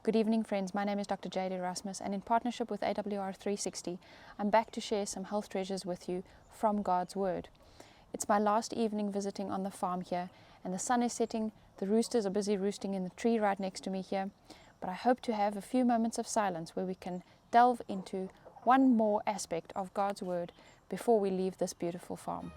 Good evening, friends. My name is Dr. Jade Erasmus, and in partnership with AWR360, I'm back to share some health treasures with you from God's Word. It's my last evening visiting on the farm here, and the sun is setting. The roosters are busy roosting in the tree right next to me here, but I hope to have a few moments of silence where we can delve into one more aspect of God's Word before we leave this beautiful farm.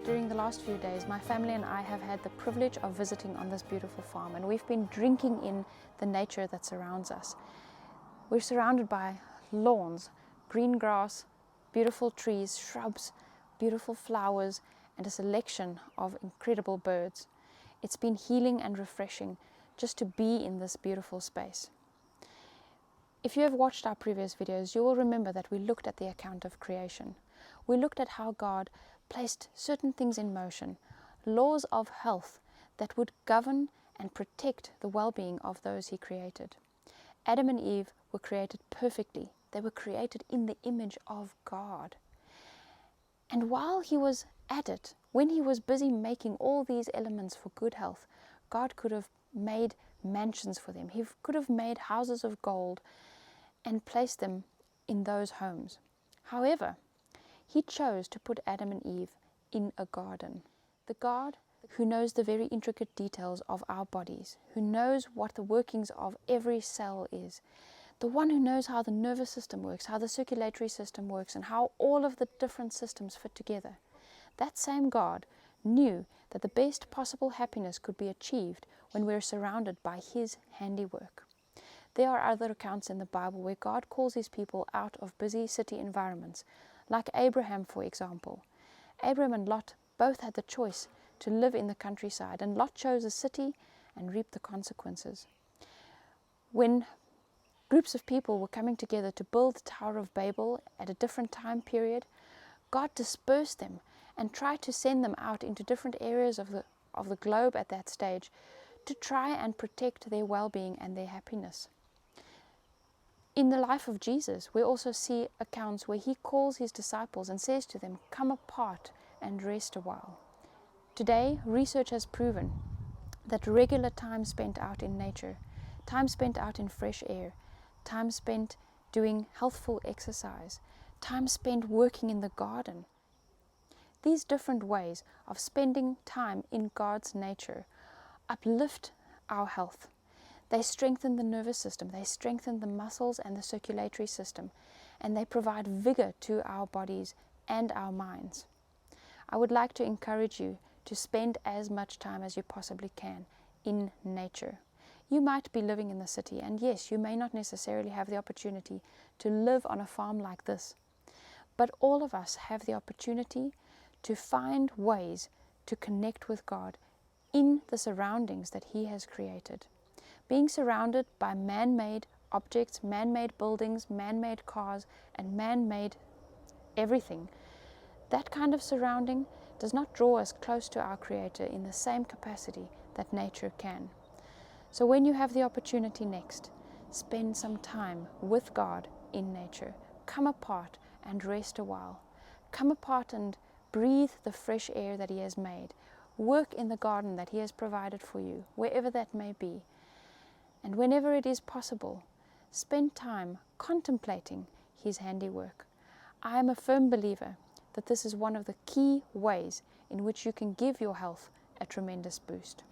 During the last few days, my family and I have had the privilege of visiting on this beautiful farm, and we've been drinking in the nature that surrounds us. We're surrounded by lawns, green grass, beautiful trees, shrubs, beautiful flowers, and a selection of incredible birds. It's been healing and refreshing just to be in this beautiful space. If you have watched our previous videos, you will remember that we looked at the account of creation. We looked at how God placed certain things in motion, laws of health that would govern and protect the well-being of those He created. Adam and Eve were created perfectly. They were created in the image of God. And while He was at it, when He was busy making all these elements for good health, God could have made mansions for them. He could have made houses of gold and placed them in those homes. However, He chose to put Adam and Eve in a garden. The God who knows the very intricate details of our bodies, who knows what the workings of every cell is, the one who knows how the nervous system works, how the circulatory system works, and how all of the different systems fit together. That same God knew that the best possible happiness could be achieved when we're surrounded by His handiwork. There are other accounts in the Bible where God calls His people out of busy city environments, like Abraham, for example. Abraham and Lot both had the choice to live in the countryside, and Lot chose a city and reaped the consequences. When groups of people were coming together to build the Tower of Babel at a different time period, God dispersed them and tried to send them out into different areas of the globe at that stage to try and protect their well-being and their happiness. In the life of Jesus, we also see accounts where He calls His disciples and says to them, "Come apart and rest a while." Today, research has proven that regular time spent out in nature, time spent out in fresh air, time spent doing healthful exercise, time spent working in the garden, these different ways of spending time in God's nature uplift our health. They strengthen the nervous system, they strengthen the muscles and the circulatory system, and they provide vigor to our bodies and our minds. I would like to encourage you to spend as much time as you possibly can in nature. You might be living in the city, and yes, you may not necessarily have the opportunity to live on a farm like this, but all of us have the opportunity to find ways to connect with God in the surroundings that He has created. Being surrounded by man-made objects, man-made buildings, man-made cars, and man-made everything, that kind of surrounding does not draw us close to our Creator in the same capacity that nature can. So when you have the opportunity next, spend some time with God in nature. Come apart and rest a while. Come apart and breathe the fresh air that He has made. Work in the garden that He has provided for you, wherever that may be. And whenever it is possible, spend time contemplating His handiwork. I am a firm believer that this is one of the key ways in which you can give your health a tremendous boost.